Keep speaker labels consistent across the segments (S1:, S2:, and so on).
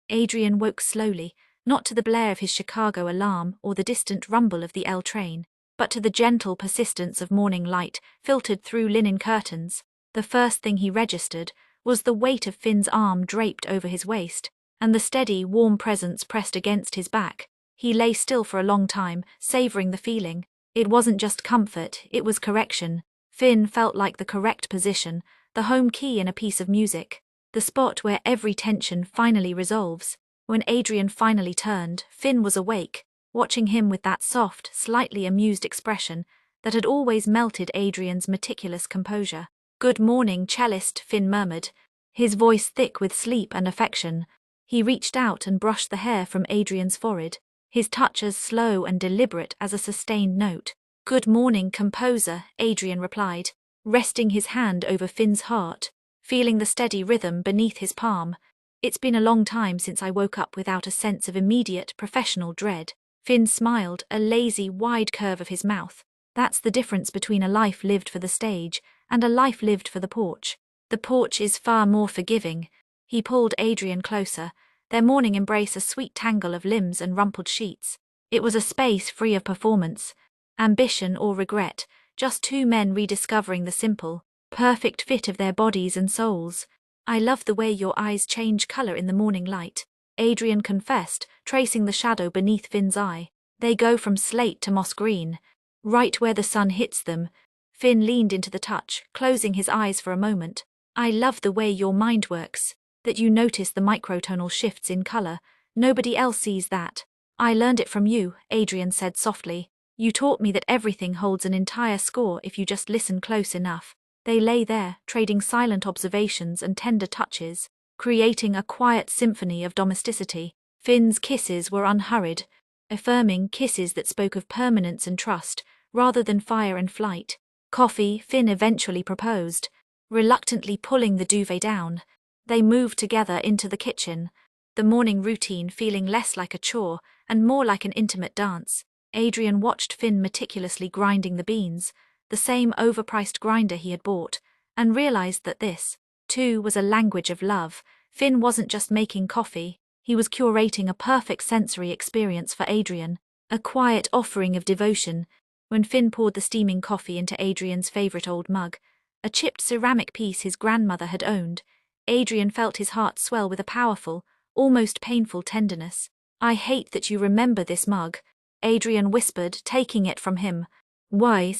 S1: Adrian woke slowly, not to the blare of his Chicago alarm or the distant rumble of the L train, but to the gentle persistence of morning light filtered through linen curtains. The first thing he registered was the weight of Finn's arm draped over his waist, and the steady, warm presence pressed against his back. He lay still for a long time, savoring the feeling. It wasn't just comfort, it was correction. Finn felt like the correct position, the home key in a piece of music, the spot where every tension finally resolves. When Adrian finally turned, Finn was awake, watching him with that soft, slightly amused expression that had always melted Adrian's meticulous composure. "Good morning, cellist," Finn murmured, his voice thick with sleep and affection. He reached out and brushed the hair from Adrian's forehead, his touch as slow and deliberate as a sustained note. "Good morning, composer," Adrian replied, resting his hand over Finn's heart, feeling the steady rhythm beneath his palm. "It's been a long time since I woke up without a sense of immediate professional dread." Finn smiled, a lazy, wide curve of his mouth. "That's the difference between a life lived for the stage and a life lived for the porch. The porch is far more forgiving." He pulled Adrian closer, their morning embrace a sweet tangle of limbs and rumpled sheets. It was a space free of performance, ambition or regret, just two men rediscovering the simple, perfect fit of their bodies and souls. "I love the way your eyes change color in the morning light," Adrian confessed, tracing the shadow beneath Finn's eye. "They go from slate to moss green, right where the sun hits them." Finn leaned into the touch, closing his eyes for a moment. "I love the way your mind works, that you notice the microtonal shifts in color. Nobody else sees that." "I learned it from you," Adrian said softly. "You taught me that everything holds an entire score if you just listen close enough." They lay there, trading silent observations and tender touches, creating a quiet symphony of domesticity. Finn's kisses were unhurried, affirming kisses that spoke of permanence and trust, rather than fire and flight. "Coffee," Finn eventually proposed, reluctantly pulling the duvet down. They moved together into the kitchen, the morning routine feeling less like a chore and more like an intimate dance. Adrian watched Finn meticulously grinding the beans, the same overpriced grinder he had bought, and realized that this, too, was a language of love. Finn wasn't just making coffee, he was curating a perfect sensory experience for Adrian, a quiet offering of devotion. When Finn poured the steaming coffee into Adrian's favorite old mug, a chipped ceramic piece his grandmother had owned, Adrian felt his heart swell with a powerful, almost painful tenderness. "I hate that you remember this mug," Adrian whispered, taking it from him. "Why?"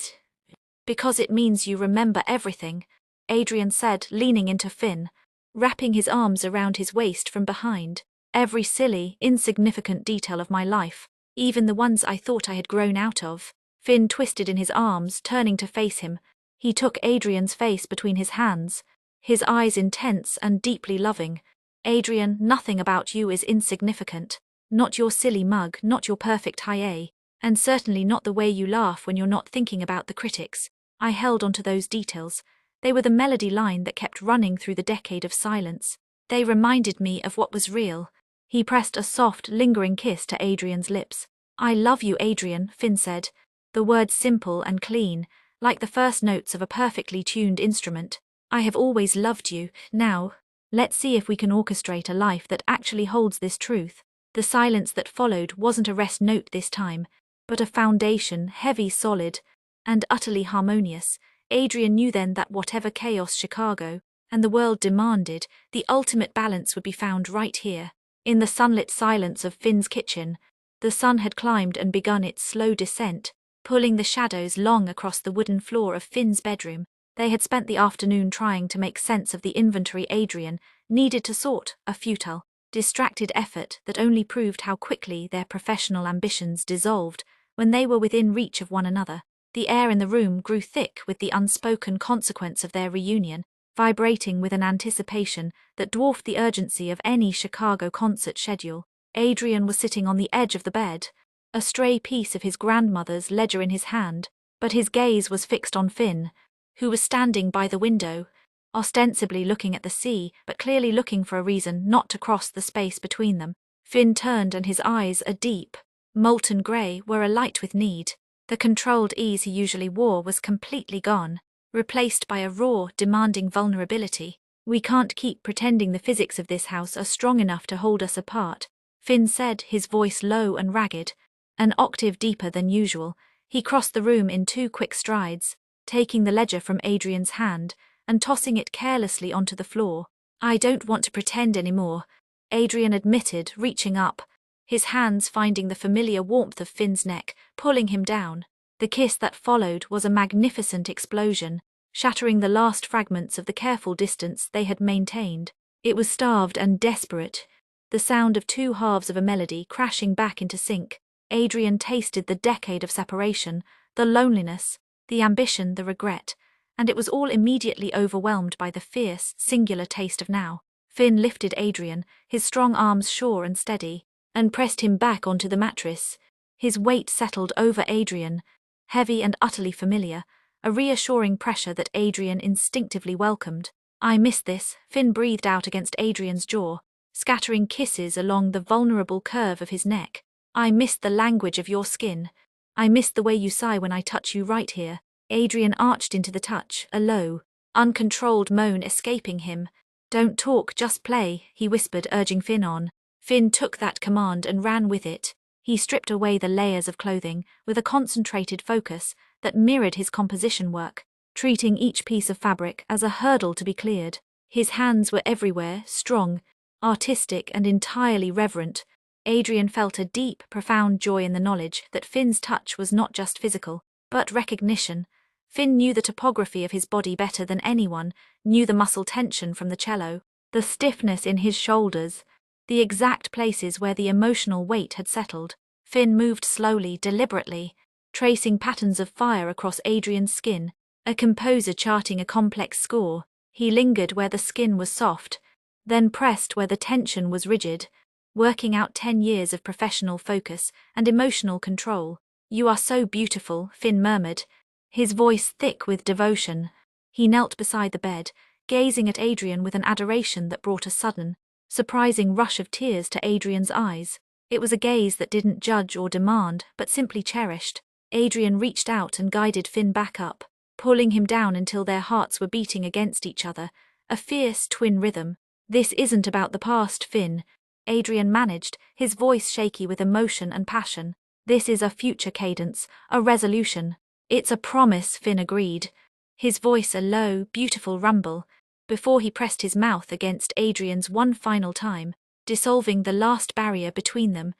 S1: "Because it means you remember everything," Adrian said, leaning into Finn, wrapping his arms around his waist from behind. "Every silly, insignificant detail of my life, even the ones I thought I had grown out of." Finn twisted in his arms, turning to face him. He took Adrian's face between his hands, his eyes intense and deeply loving. "Adrian, nothing about you is insignificant. Not your silly mug, not your perfect high A, and certainly not the way you laugh when you're not thinking about the critics." I held onto those details. They were the melody line that kept running through the decade of silence. They reminded me of what was real. He pressed a soft, lingering kiss to Adrian's lips. "I love you, Adrian," Finn said, the words simple and clean, like the first notes of a perfectly tuned instrument. "I have always loved you. Now, let's see if we can orchestrate a life that actually holds this truth." The silence that followed wasn't a rest note this time, but a foundation, heavy, solid, and utterly harmonious. Adrian knew then that whatever chaos Chicago and the world demanded, the ultimate balance would be found right here. In the sunlit silence of Finn's kitchen, the sun had climbed and begun its slow descent, pulling the shadows long across the wooden floor of Finn's bedroom. They had spent the afternoon trying to make sense of the inventory Adrian needed to sort, a futile, distracted effort that only proved how quickly their professional ambitions dissolved when they were within reach of one another. The air in the room grew thick with the unspoken consequence of their reunion, vibrating with an anticipation that dwarfed the urgency of any Chicago concert schedule. Adrian was sitting on the edge of the bed, a stray piece of his grandmother's ledger in his hand, but his gaze was fixed on Finn, who was standing by the window, ostensibly looking at the sea, but clearly looking for a reason not to cross the space between them. Finn turned and his eyes, a deep, molten grey, were alight with need. The controlled ease he usually wore was completely gone, replaced by a raw, demanding vulnerability. We can't keep pretending the physics of this house are strong enough to hold us apart, Finn said, his voice low and ragged. An octave deeper than usual, he crossed the room in 2 quick strides, taking the ledger from Adrian's hand and tossing it carelessly onto the floor. I don't want to pretend anymore, Adrian admitted, reaching up, his hands finding the familiar warmth of Finn's neck, pulling him down. The kiss that followed was a magnificent explosion, shattering the last fragments of the careful distance they had maintained. It was starved and desperate, the sound of 2 halves of a melody crashing back into sync. Adrian tasted the decade of separation, the loneliness, the ambition, the regret, and it was all immediately overwhelmed by the fierce, singular taste of now. Finn lifted Adrian, his strong arms sure and steady, and pressed him back onto the mattress. His weight settled over Adrian, heavy and utterly familiar, a reassuring pressure that Adrian instinctively welcomed. I miss this, Finn breathed out against Adrian's jaw, scattering kisses along the vulnerable curve of his neck. I miss the language of your skin. I miss the way you sigh when I touch you right here. Adrian arched into the touch, a low, uncontrolled moan escaping him. Don't talk, just play, he whispered, urging Finn on. Finn took that command and ran with it. He stripped away the layers of clothing with a concentrated focus that mirrored his composition work, treating each piece of fabric as a hurdle to be cleared. His hands were everywhere, strong, artistic and entirely reverent. Adrian felt a deep, profound joy in the knowledge that Finn's touch was not just physical, but recognition. Finn knew the topography of his body better than anyone, knew the muscle tension from the cello, the stiffness in his shoulders, the exact places where the emotional weight had settled. Finn moved slowly, deliberately, tracing patterns of fire across Adrian's skin, a composer charting a complex score. He lingered where the skin was soft, then pressed where the tension was rigid, working out 10 years of professional focus and emotional control. You are so beautiful, Finn murmured, his voice thick with devotion. He knelt beside the bed, gazing at Adrian with an adoration that brought a sudden, surprising rush of tears to Adrian's eyes. It was a gaze that didn't judge or demand, but simply cherished. Adrian reached out and guided Finn back up, pulling him down until their hearts were beating against each other, a fierce twin rhythm. This isn't about the past, Finn, Adrian managed, his voice shaky with emotion and passion. This is a future cadence, a resolution. It's a promise, Finn agreed, his voice a low, beautiful rumble, before he pressed his mouth against Adrian's one final time, dissolving the last barrier between them.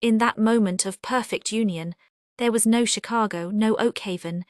S1: In that moment of perfect union, there was no Chicago, no Oakhaven,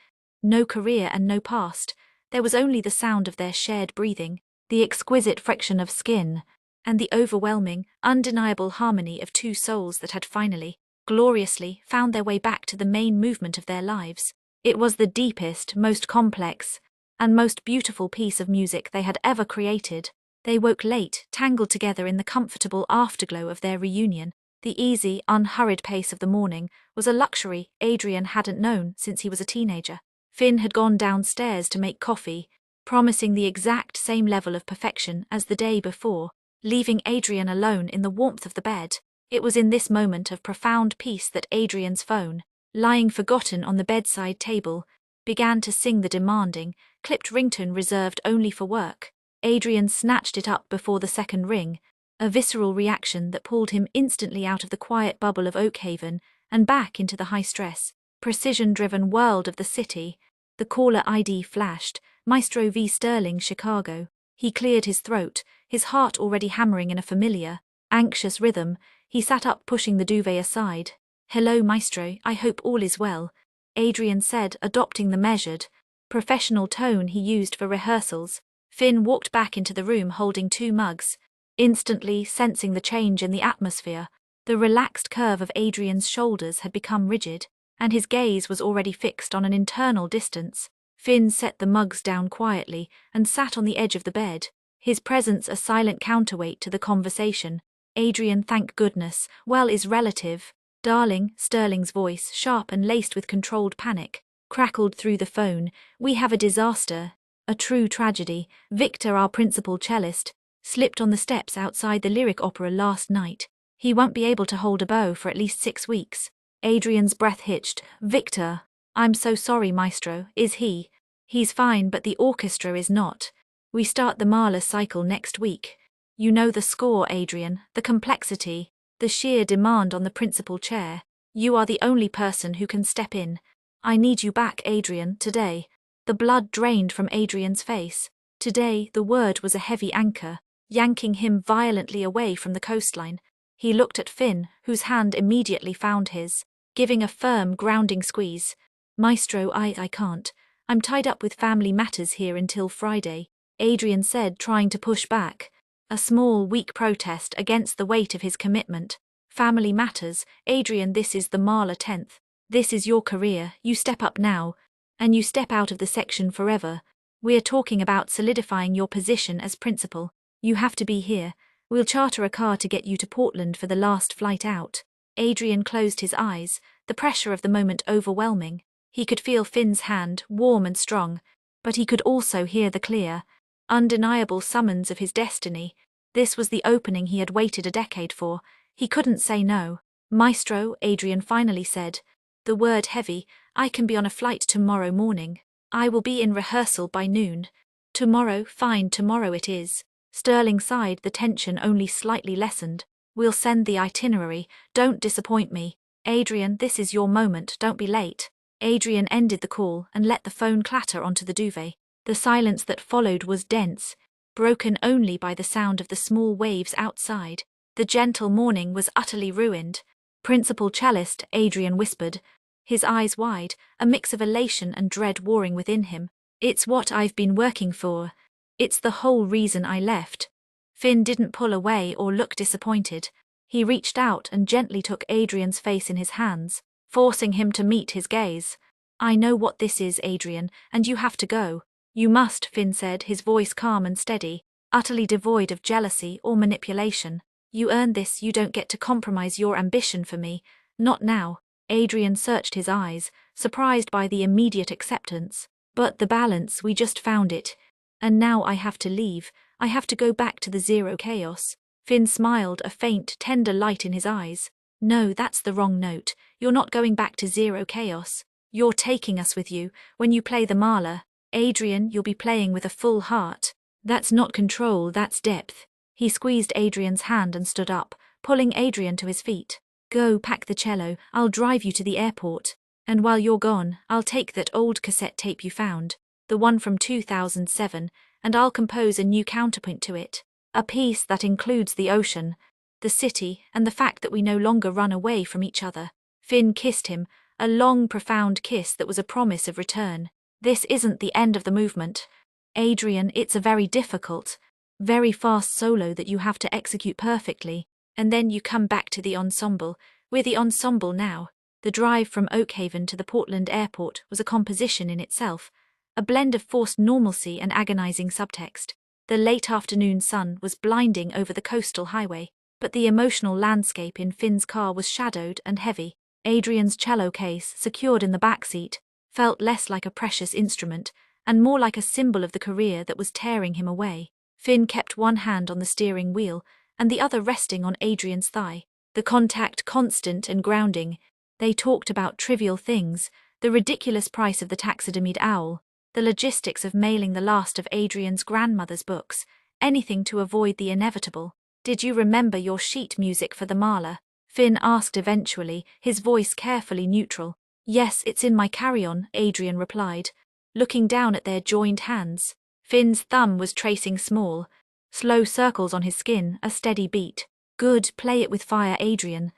S1: no career and no past. There was only the sound of their shared breathing, the exquisite friction of skin, and the overwhelming, undeniable harmony of 2 souls that had finally, gloriously, found their way back to the main movement of their lives. It was the deepest, most complex, and most beautiful piece of music they had ever created. They woke late, tangled together in the comfortable afterglow of their reunion. The easy, unhurried pace of the morning was a luxury Adrian hadn't known since he was a teenager. Finn had gone downstairs to make coffee, promising the exact same level of perfection as the day before, leaving Adrian alone in the warmth of the bed. It was in this moment of profound peace that Adrian's phone, lying forgotten on the bedside table, began to sing the demanding, clipped ringtone reserved only for work. Adrian snatched it up before the second ring, a visceral reaction that pulled him instantly out of the quiet bubble of Oakhaven and back into the high-stress, precision-driven world of the city. The caller ID flashed, Maestro V. Sterling, Chicago. He cleared his throat, his heart already hammering in a familiar, anxious rhythm. He sat up, pushing the duvet aside. Hello, Maestro, I hope all is well, Adrian said, adopting the measured, professional tone he used for rehearsals. Finn walked back into the room holding 2 mugs, instantly sensing the change in the atmosphere. The relaxed curve of Adrian's shoulders had become rigid, and his gaze was already fixed on an internal distance. Finn set the mugs down quietly and sat on the edge of the bed, his presence a silent counterweight to the conversation. Adrian, thank goodness, well is relative. Darling, Sterling's voice, sharp and laced with controlled panic, crackled through the phone. We have a disaster, a true tragedy. Victor, our principal cellist, slipped on the steps outside the Lyric Opera last night. He won't be able to hold a bow for at least 6 weeks. Adrian's breath hitched. Victor, I'm so sorry, Maestro. Is he? He's fine, but the orchestra is not. We start the Mahler cycle next week. You know the score, Adrian, the complexity, the sheer demand on the principal chair. You are the only person who can step in. I need you back, Adrian, today. The blood drained from Adrian's face. Today, the word was a heavy anchor, yanking him violently away from the coastline. He looked at Finn, whose hand immediately found his, giving a firm, grounding squeeze. Maestro, I can't. I'm tied up with family matters here until Friday, Adrian said, trying to push back. A small, weak protest against the weight of his commitment. Family matters, Adrian, this is the Mahler 10th. This is your career, you step up now, and you step out of the section forever. We're talking about solidifying your position as principal. You have to be here. We'll charter a car to get you to Portland for the last flight out. Adrian closed his eyes, the pressure of the moment overwhelming. He could feel Finn's hand, warm and strong, but he could also hear the clear, undeniable summons of his destiny. This was the opening he had waited a decade for. He couldn't say no. Maestro, Adrian finally said. The word heavy. I can be on a flight tomorrow morning. I will be in rehearsal by noon. Tomorrow, fine, tomorrow it is. Sterling sighed, the tension only slightly lessened. We'll send the itinerary. Don't disappoint me. Adrian, this is your moment, don't be late. Adrian ended the call and let the phone clatter onto the duvet. The silence that followed was dense, broken only by the sound of the small waves outside. The gentle morning was utterly ruined. Principal cellist, Adrian whispered, his eyes wide, a mix of elation and dread warring within him. It's what I've been working for. It's the whole reason I left. Finn didn't pull away or look disappointed. He reached out and gently took Adrian's face in his hands, forcing him to meet his gaze. I know what this is, Adrian, and you have to go. You must, Finn said, his voice calm and steady, utterly devoid of jealousy or manipulation. You earned this, you don't get to compromise your ambition for me. Not now. Adrian searched his eyes, surprised by the immediate acceptance. But the balance, we just found it. And now I have to leave. I have to go back to the zero chaos. Finn smiled, a faint, tender light in his eyes. No, that's the wrong note. You're not going back to zero chaos. You're taking us with you. When you play the Mahler, Adrian, you'll be playing with a full heart. That's not control, that's depth. He squeezed Adrian's hand and stood up, pulling Adrian to his feet. Go, pack the cello, I'll drive you to the airport. And while you're gone, I'll take that old cassette tape you found, the one from 2007, and I'll compose a new counterpoint to it. A piece that includes the ocean, the city, and the fact that we no longer run away from each other. Finn kissed him, a long, profound kiss that was a promise of return. This isn't the end of the movement. Adrian, it's a very difficult, very fast solo that you have to execute perfectly, and then you come back to the ensemble. We're the ensemble now. The drive from Oakhaven to the Portland airport was a composition in itself, a blend of forced normalcy and agonizing subtext. The late afternoon sun was blinding over the coastal highway, but the emotional landscape in Finn's car was shadowed and heavy. Adrian's cello case, secured in the back seat, felt less like a precious instrument and more like a symbol of the career that was tearing him away. Finn kept one hand on the steering wheel and the other resting on Adrian's thigh, the contact constant and grounding. They talked about trivial things, the ridiculous price of the taxidermied owl, the logistics of mailing the last of Adrian's grandmother's books, anything to avoid the inevitable. Did you remember your sheet music for the Mahler? Finn asked eventually, his voice carefully neutral. Yes, it's in my carry-on, Adrian replied, looking down at their joined hands. Finn's thumb was tracing small, slow circles on his skin, a steady beat. Good, play it with fire, Adrian.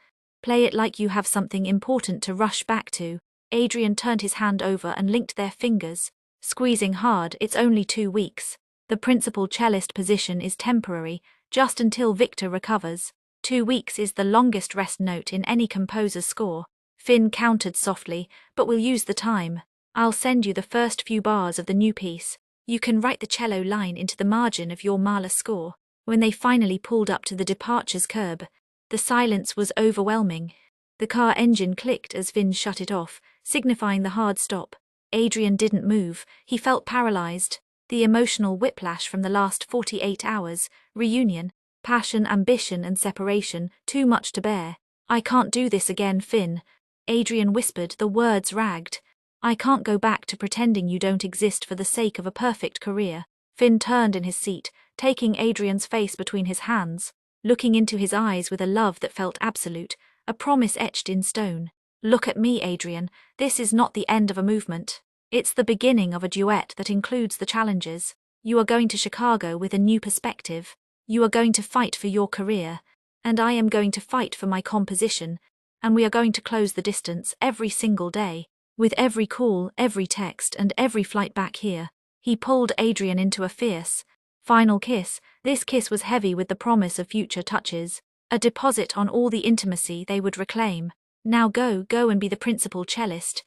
S1: Play it like you have something important to rush back to. Adrian turned his hand over and linked their fingers, squeezing hard. It's only 2 weeks. The principal cellist position is temporary, just until Victor recovers. 2 weeks is the longest rest note in any composer's score. Finn countered softly, but we'll use the time. I'll send you the first few bars of the new piece. You can write the cello line into the margin of your Mahler score. When they finally pulled up to the departures curb, the silence was overwhelming. The car engine clicked as Finn shut it off, signifying the hard stop. Adrian didn't move. He felt paralyzed. The emotional whiplash from the last 48 hours, reunion, passion, ambition and separation, too much to bear. I can't do this again, Finn. Adrian whispered, the words ragged. I can't go back to pretending you don't exist for the sake of a perfect career. Finn turned in his seat, taking Adrian's face between his hands, looking into his eyes with a love that felt absolute, a promise etched in stone. Look at me, Adrian, this is not the end of a movement. It's the beginning of a duet that includes the challenges. You are going to Chicago with a new perspective. You are going to fight for your career, and I am going to fight for my composition, and we are going to close the distance every single day. With every call, every text, and every flight back here, he pulled Adrian into a fierce, final kiss. This kiss was heavy with the promise of future touches, a deposit on all the intimacy they would reclaim. Now go and be the principal cellist.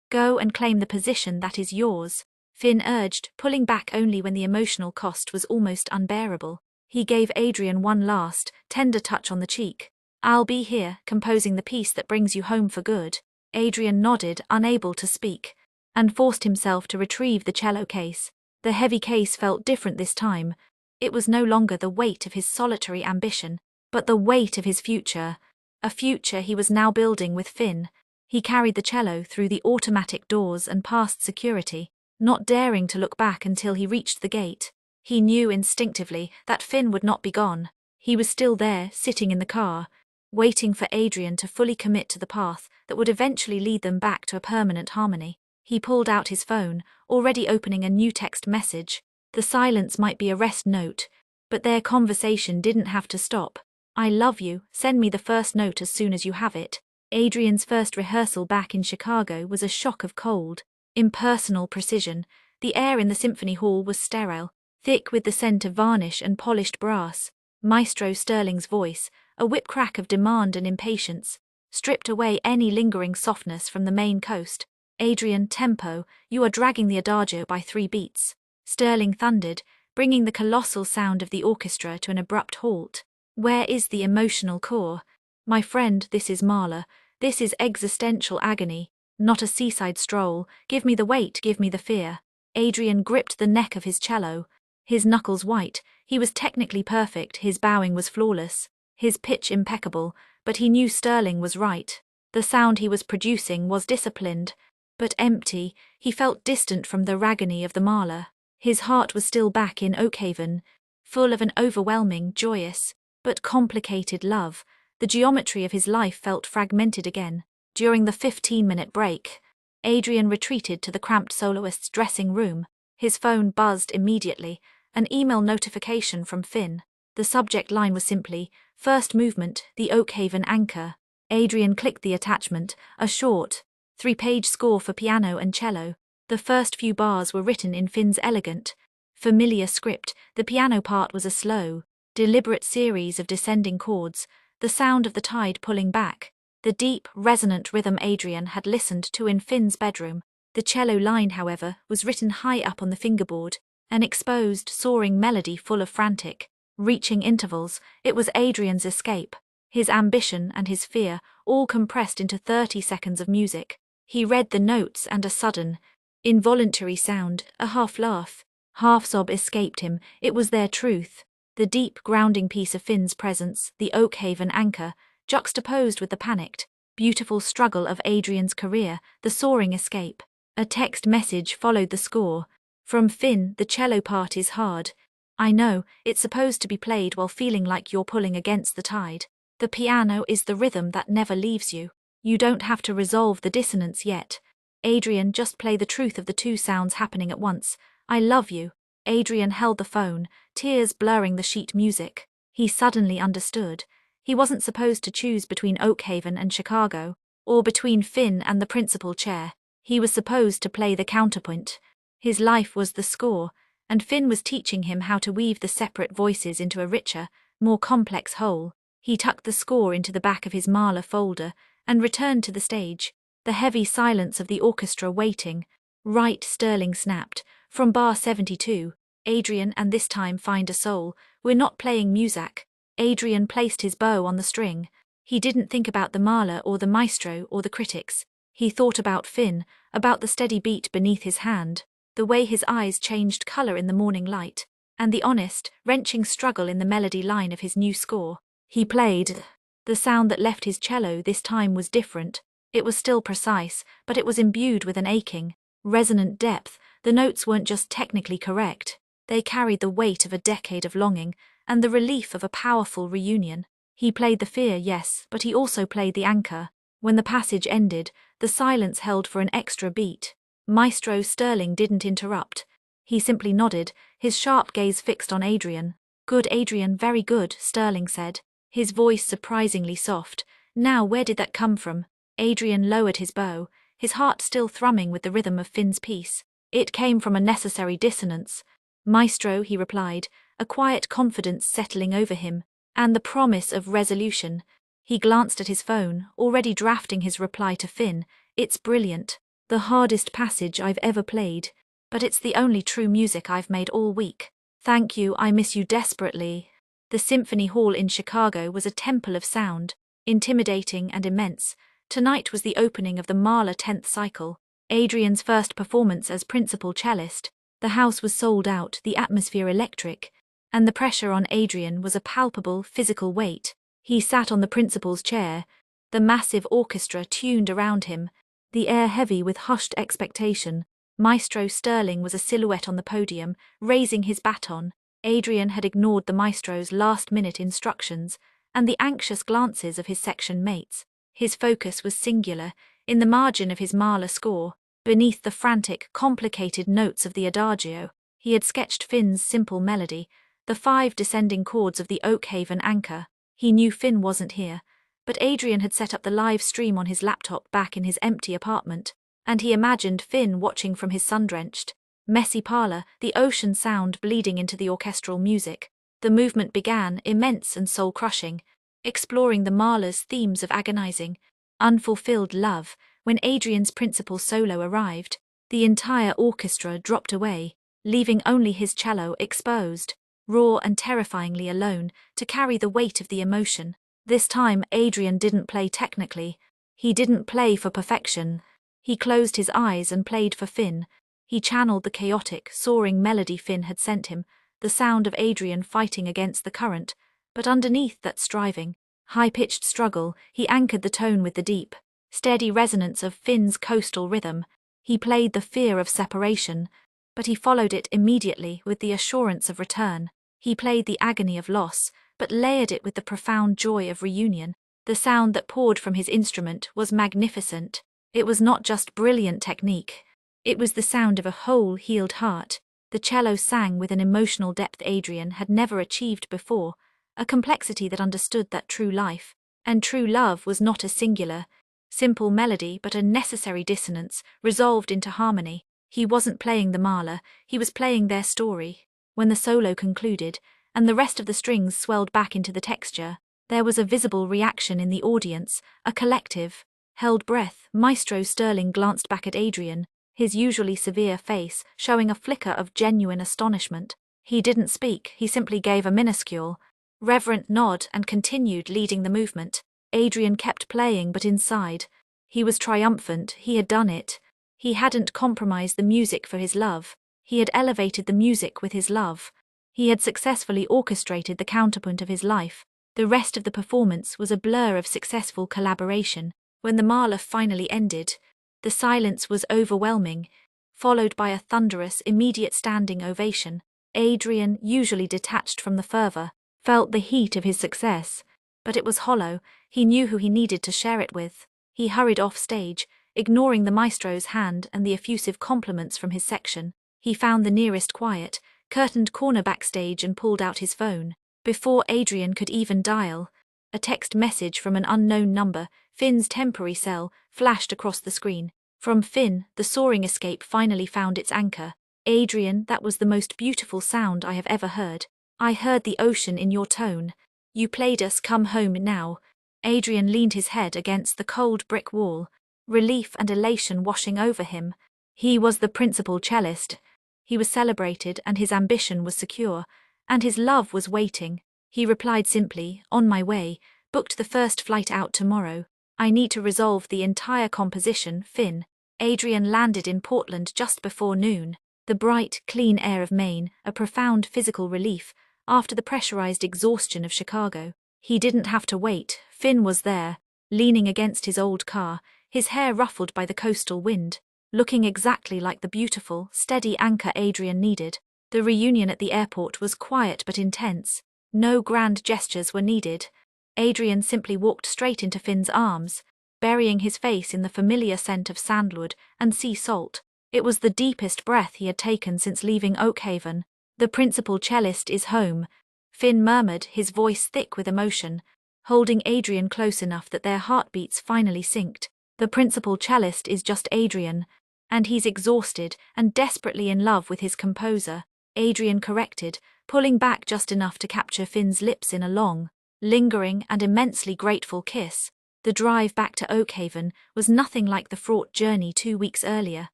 S1: Go and claim the position that is yours, Finn urged, pulling back only when the emotional cost was almost unbearable. He gave Adrian one last, tender touch on the cheek. I'll be here, composing the piece that brings you home for good. Adrian nodded, unable to speak, and forced himself to retrieve the cello case. The heavy case felt different this time. It was no longer the weight of his solitary ambition, but the weight of his future. A future he was now building with Finn. He carried the cello through the automatic doors and past security, not daring to look back until he reached the gate. He knew instinctively that Finn would not be gone. He was still there, sitting in the car, waiting for Adrian to fully commit to the path that would eventually lead them back to a permanent harmony. He pulled out his phone, already opening a new text message. The silence might be a rest note, but their conversation didn't have to stop. I love you, send me the first note as soon as you have it. Adrian's first rehearsal back in Chicago was a shock of cold, impersonal precision. The air in the symphony hall was sterile, thick with the scent of varnish and polished brass. Maestro Sterling's voice, a whip crack of demand and impatience, stripped away any lingering softness from the Maine coast. Adrian, tempo, you are dragging the adagio by 3 beats. Sterling thundered, bringing the colossal sound of the orchestra to an abrupt halt. Where is the emotional core? My friend, this is Mahler. This is existential agony, not a seaside stroll. Give me the weight, give me the fear. Adrian gripped the neck of his cello, his knuckles white. He was technically perfect, his bowing was flawless, his pitch impeccable, but he knew Sterling was right. The sound he was producing was disciplined, but empty. He felt distant from the ragony of the Mahler. His heart was still back in Oakhaven, full of an overwhelming, joyous, but complicated love. The geometry of his life felt fragmented again. During the 15-minute break, Adrian retreated to the cramped soloist's dressing room. His phone buzzed immediately, an email notification from Finn. The subject line was simply, First Movement, the Oakhaven Anchor. Adrian clicked the attachment, a short, 3-page score for piano and cello. The first few bars were written in Finn's elegant, familiar script. The piano part was a slow, deliberate series of descending chords, the sound of the tide pulling back, the deep, resonant rhythm Adrian had listened to in Finn's bedroom. The cello line, however, was written high up on the fingerboard, an exposed, soaring melody full of frantic, reaching intervals. It was Adrian's escape, his ambition and his fear, all compressed into 30 seconds of music. He read the notes and a sudden, involuntary sound, a half laugh, half sob escaped him. It was their truth. The deep, grounding piece of Finn's presence, the Oakhaven Anchor, juxtaposed with the panicked, beautiful struggle of Adrian's career, the soaring escape. A text message followed the score. From Finn, the cello part is hard. I know, it's supposed to be played while feeling like you're pulling against the tide. The piano is the rhythm that never leaves you. You don't have to resolve the dissonance yet. Adrian, just play the truth of the 2 sounds happening at once. I love you. Adrian held the phone, tears blurring the sheet music. He suddenly understood. He wasn't supposed to choose between Oakhaven and Chicago, or between Finn and the principal chair. He was supposed to play the counterpoint. His life was the score, and Finn was teaching him how to weave the separate voices into a richer, more complex whole. He tucked the score into the back of his Mahler folder and returned to the stage, the heavy silence of the orchestra waiting. Right, Sterling snapped. From bar 72, Adrian, and this time find a soul. We're not playing Muzak. Adrian placed his bow on the string. He didn't think about the Mahler or the maestro or the critics. He thought about Finn, about the steady beat beneath his hand, the way his eyes changed color in the morning light, and the honest, wrenching struggle in the melody line of his new score. He played. The sound that left his cello this time was different. It was still precise, but it was imbued with an aching, resonant depth. The notes weren't just technically correct. They carried the weight of a decade of longing and the relief of a powerful reunion. He played the fear, yes, but he also played the anchor. When the passage ended, the silence held for an extra beat. Maestro Sterling didn't interrupt. He simply nodded, his sharp gaze fixed on Adrian. "Good, Adrian, very good," Sterling said, his voice surprisingly soft. "Now where did that come from?" Adrian lowered his bow, his heart still thrumming with the rhythm of Finn's piece. "It came from a necessary dissonance, Maestro," he replied, a quiet confidence settling over him, and the promise of resolution. He glanced at his phone, already drafting his reply to Finn. "It's brilliant. The hardest passage I've ever played. But it's the only true music I've made all week. Thank you, I miss you desperately." The Symphony Hall in Chicago was a temple of sound, intimidating and immense. Tonight was the opening of the Mahler 10th cycle, Adrian's first performance as principal cellist. The house was sold out, the atmosphere electric, and the pressure on Adrian was a palpable physical weight. He sat on the principal's chair, the massive orchestra tuned around him, the air heavy with hushed expectation. Maestro Sterling was a silhouette on the podium, raising his baton. Adrian had ignored the maestro's last-minute instructions and the anxious glances of his section mates. His focus was singular, in the margin of his Mahler score, beneath the frantic, complicated notes of the adagio. He had sketched Finn's simple melody, the 5 descending chords of the Oakhaven anchor. He knew Finn wasn't here, but Adrian had set up the live stream on his laptop back in his empty apartment, and he imagined Finn watching from his sun-drenched, messy parlor, the ocean sound bleeding into the orchestral music. The movement began, immense and soul-crushing, exploring the Mahler's themes of agonizing, unfulfilled love. When Adrian's principal solo arrived, the entire orchestra dropped away, leaving only his cello exposed, raw and terrifyingly alone, to carry the weight of the emotion. This time Adrian didn't play technically. He didn't play for perfection. He closed his eyes and played for Finn. He channeled the chaotic, soaring melody Finn had sent him, the sound of Adrian fighting against the current, but underneath that striving, high-pitched struggle, he anchored the tone with the deep, steady resonance of Finn's coastal rhythm. He played the fear of separation, but he followed it immediately with the assurance of return. He played the agony of loss, but layered it with the profound joy of reunion. The sound that poured from his instrument was magnificent. It was not just brilliant technique. It was the sound of a whole, healed heart. The cello sang with an emotional depth Adrian had never achieved before, a complexity that understood that true life, and true love was not a singular, simple melody but a necessary dissonance, resolved into harmony. He wasn't playing the Mahler, he was playing their story. When the solo concluded, and the rest of the strings swelled back into the texture, there was a visible reaction in the audience, a collective, held breath. Maestro Sterling glanced back at Adrian, his usually severe face showing a flicker of genuine astonishment. He didn't speak, he simply gave a minuscule, reverent nod and continued leading the movement. Adrian kept playing, but inside, he was triumphant. He had done it. He hadn't compromised the music for his love. He had elevated the music with his love. He had successfully orchestrated the counterpoint of his life. The rest of the performance was a blur of successful collaboration. When the Mahler finally ended, the silence was overwhelming, followed by a thunderous, immediate standing ovation. Adrian, usually detached from the fervor, felt the heat of his success, but it was hollow. He knew who he needed to share it with. He hurried off stage, ignoring the maestro's hand and the effusive compliments from his section. He found the nearest quiet, curtained corner backstage and pulled out his phone. Before Adrian could even dial, a text message from an unknown number, Finn's temporary cell, flashed across the screen. From Finn, the soaring escape finally found its anchor. "Adrian, that was the most beautiful sound I have ever heard. I heard the ocean in your tone. You played us Come Home Now." Adrian leaned his head against the cold brick wall, relief and elation washing over him. He was the principal cellist. He was celebrated and his ambition was secure, and his love was waiting. He replied simply, "On my way, booked the first flight out tomorrow. I need to resolve the entire composition, Finn." Adrian landed in Portland just before noon. The bright, clean air of Maine, a profound physical relief after the pressurized exhaustion of Chicago. He didn't have to wait. Finn was there, leaning against his old car, his hair ruffled by the coastal wind, looking exactly like the beautiful, steady anchor Adrian needed. The reunion at the airport was quiet but intense. No grand gestures were needed. Adrian simply walked straight into Finn's arms, burying his face in the familiar scent of sandalwood and sea salt. It was the deepest breath he had taken since leaving Oakhaven. "The principal cellist is home," Finn murmured, his voice thick with emotion, holding Adrian close enough that their heartbeats finally synced. "The principal cellist is just Adrian, and he's exhausted and desperately in love with his composer," Adrian corrected, pulling back just enough to capture Finn's lips in a long, lingering and immensely grateful kiss. The drive back to Oakhaven was nothing like the fraught journey 2 weeks earlier.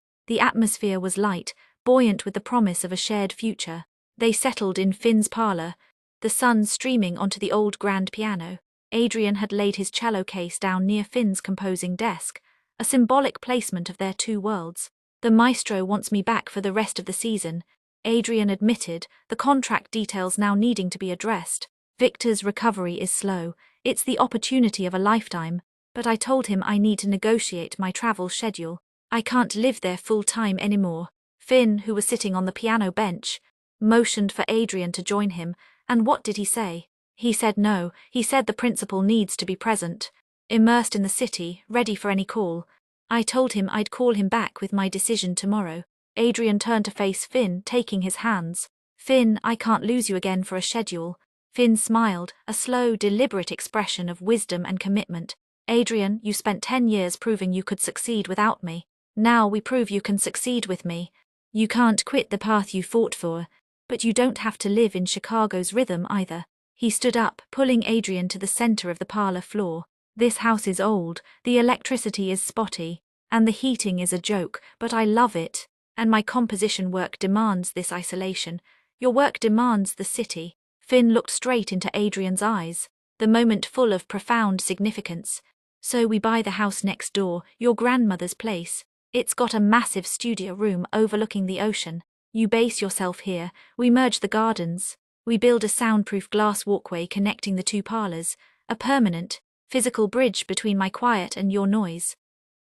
S1: The atmosphere was light, buoyant with the promise of a shared future. They settled in Finn's parlor, the sun streaming onto the old grand piano. Adrian had laid his cello case down near Finn's composing desk, a symbolic placement of their two worlds. "The maestro wants me back for the rest of the season," Adrian admitted, the contract details now needing to be addressed. "Victor's recovery is slow. It's the opportunity of a lifetime, but I told him I need to negotiate my travel schedule. I can't live there full-time anymore." Finn, who was sitting on the piano bench, motioned for Adrian to join him. "And what did he say?" "He said no. He said the principal needs to be present, immersed in the city, ready for any call. I told him I'd call him back with my decision tomorrow." Adrian turned to face Finn, taking his hands. "Finn, I can't lose you again for a schedule." Finn smiled, a slow, deliberate expression of wisdom and commitment. "Adrian, you spent 10 years proving you could succeed without me. Now we prove you can succeed with me. You can't quit the path you fought for, but you don't have to live in Chicago's rhythm either." He stood up, pulling Adrian to the center of the parlor floor. "This house is old, the electricity is spotty, and the heating is a joke, but I love it, and my composition work demands this isolation. Your work demands the city." Finn looked straight into Adrian's eyes, the moment full of profound significance. "So we buy the house next door, your grandmother's place. It's got a massive studio room overlooking the ocean. You base yourself here, we merge the gardens. We build a soundproof glass walkway connecting the two parlors, a permanent, physical bridge between my quiet and your noise.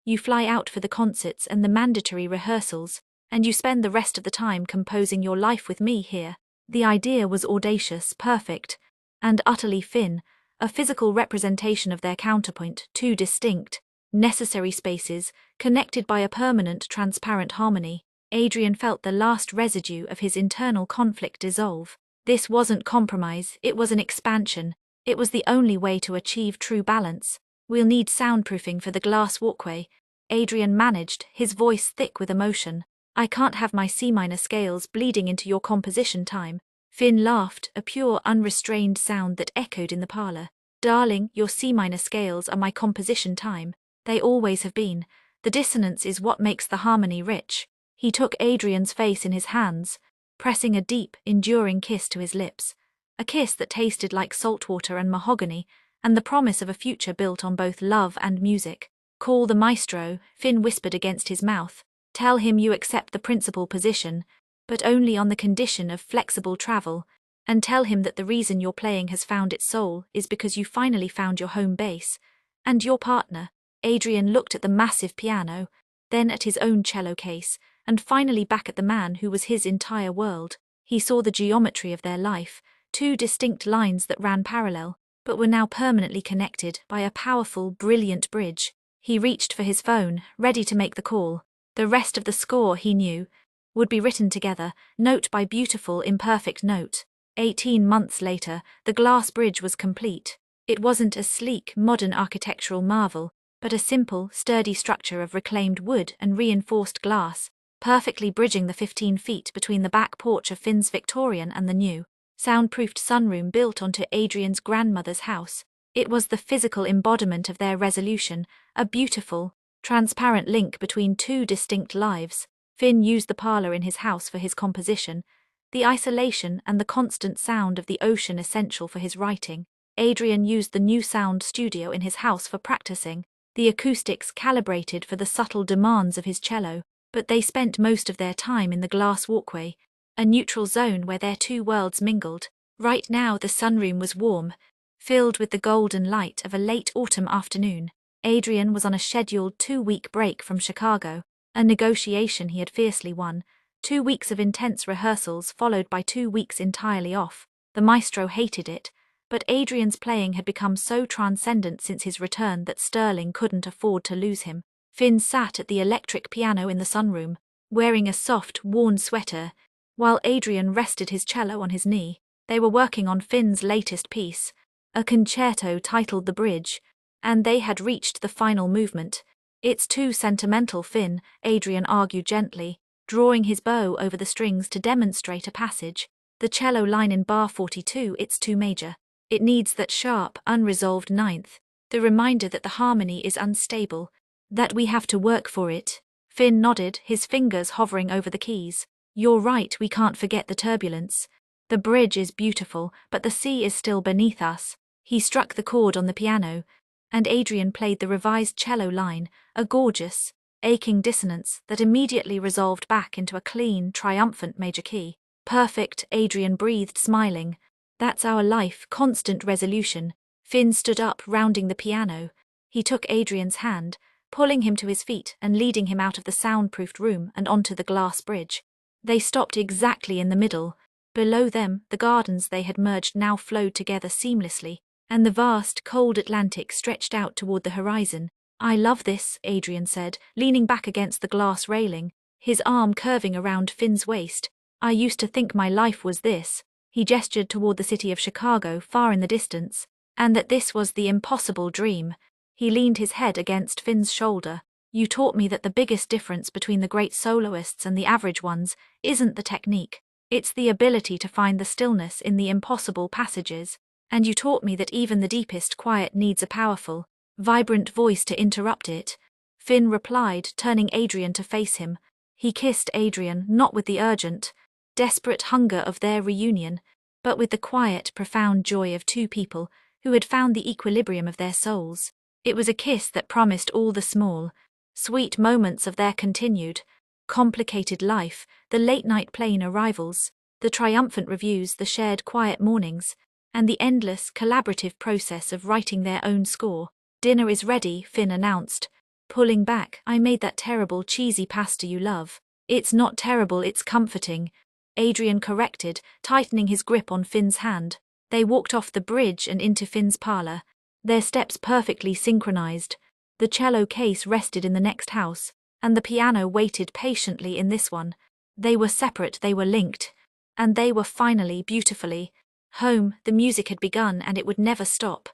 S1: You fly out for the concerts and the mandatory rehearsals, and you spend the rest of the time composing your life with me here." The idea was audacious, perfect, and utterly Finn, a physical representation of their counterpoint, two distinct, necessary spaces, connected by a permanent, transparent harmony. Adrian felt the last residue of his internal conflict dissolve. This wasn't compromise, it was an expansion. It was the only way to achieve true balance. "We'll need soundproofing for the glass walkway," Adrian managed, his voice thick with emotion. "I can't have my C-minor scales bleeding into your composition time." Finn laughed, a pure, unrestrained sound that echoed in the parlor. "Darling, your C-minor scales are my composition time. They always have been. The dissonance is what makes the harmony rich." He took Adrian's face in his hands, pressing a deep, enduring kiss to his lips. A kiss that tasted like saltwater and mahogany, and the promise of a future built on both love and music. "Call the maestro," Finn whispered against his mouth. "Tell him you accept the principal position, but only on the condition of flexible travel, and tell him that the reason your playing has found its soul is because you finally found your home base, and your partner." Adrian looked at the massive piano, then at his own cello case, and finally back at the man who was his entire world. He saw the geometry of their life, two distinct lines that ran parallel, but were now permanently connected by a powerful, brilliant bridge. He reached for his phone, ready to make the call. The rest of the score, he knew, would be written together, note by beautiful, imperfect note. 18 months later, the glass bridge was complete. It wasn't a sleek, modern architectural marvel, but a simple, sturdy structure of reclaimed wood and reinforced glass, perfectly bridging the 15 feet between the back porch of Finn's Victorian and the new, soundproofed sunroom built onto Adrian's grandmother's house. It was the physical embodiment of their resolution, a beautiful, transparent link between two distinct lives. Finn used the parlor in his house for his composition, the isolation and the constant sound of the ocean essential for his writing. Adrian used the new sound studio in his house for practicing, the acoustics calibrated for the subtle demands of his cello, but they spent most of their time in the glass walkway, a neutral zone where their two worlds mingled. Right now the sunroom was warm, filled with the golden light of a late autumn afternoon. Adrian was on a scheduled 2-week break from Chicago, a negotiation he had fiercely won, 2 weeks of intense rehearsals followed by 2 weeks entirely off. The maestro hated it, but Adrian's playing had become so transcendent since his return that Sterling couldn't afford to lose him. Finn sat at the electric piano in the sunroom, wearing a soft, worn sweater, while Adrian rested his cello on his knee. They were working on Finn's latest piece, a concerto titled The Bridge, and they had reached the final movement. "It's too sentimental, Finn," Adrian argued gently, drawing his bow over the strings to demonstrate a passage. "The cello line in bar 42, it's too major. It needs that sharp, unresolved ninth, the reminder that the harmony is unstable, that we have to work for it." Finn nodded, his fingers hovering over the keys. "You're right, we can't forget the turbulence. The bridge is beautiful, but the sea is still beneath us." He struck the chord on the piano, and Adrian played the revised cello line, a gorgeous, aching dissonance that immediately resolved back into a clean, triumphant major key. "Perfect," Adrian breathed, smiling. "That's our life, constant resolution." Finn stood up, rounding the piano. He took Adrian's hand, pulling him to his feet and leading him out of the soundproofed room and onto the glass bridge. They stopped exactly in the middle. Below them, the gardens they had merged now flowed together seamlessly, and the vast, cold Atlantic stretched out toward the horizon. "I love this," Adrian said, leaning back against the glass railing, his arm curving around Finn's waist. "I used to think my life was this." He gestured toward the city of Chicago, far in the distance, and that this was the impossible dream. He leaned his head against Finn's shoulder. "You taught me that the biggest difference between the great soloists and the average ones isn't the technique. It's the ability to find the stillness in the impossible passages. And you taught me that even the deepest quiet needs a powerful, vibrant voice to interrupt it." Finn replied, turning Adrian to face him. He kissed Adrian, not with the urgent, desperate hunger of their reunion, but with the quiet, profound joy of two people who had found the equilibrium of their souls. It was a kiss that promised all the small, sweet moments of their continued, complicated life, the late-night plane arrivals, the triumphant reviews, the shared quiet mornings, and the endless, collaborative process of writing their own score. "Dinner is ready," Finn announced, pulling back. "I made that terrible, cheesy pasta you love." "It's not terrible, it's comforting," Adrian corrected, tightening his grip on Finn's hand. They walked off the bridge and into Finn's parlor, their steps perfectly synchronized. The cello case rested in the next house, and the piano waited patiently in this one. They were separate, they were linked, and they were finally, beautifully, home. The music had begun and it would never stop.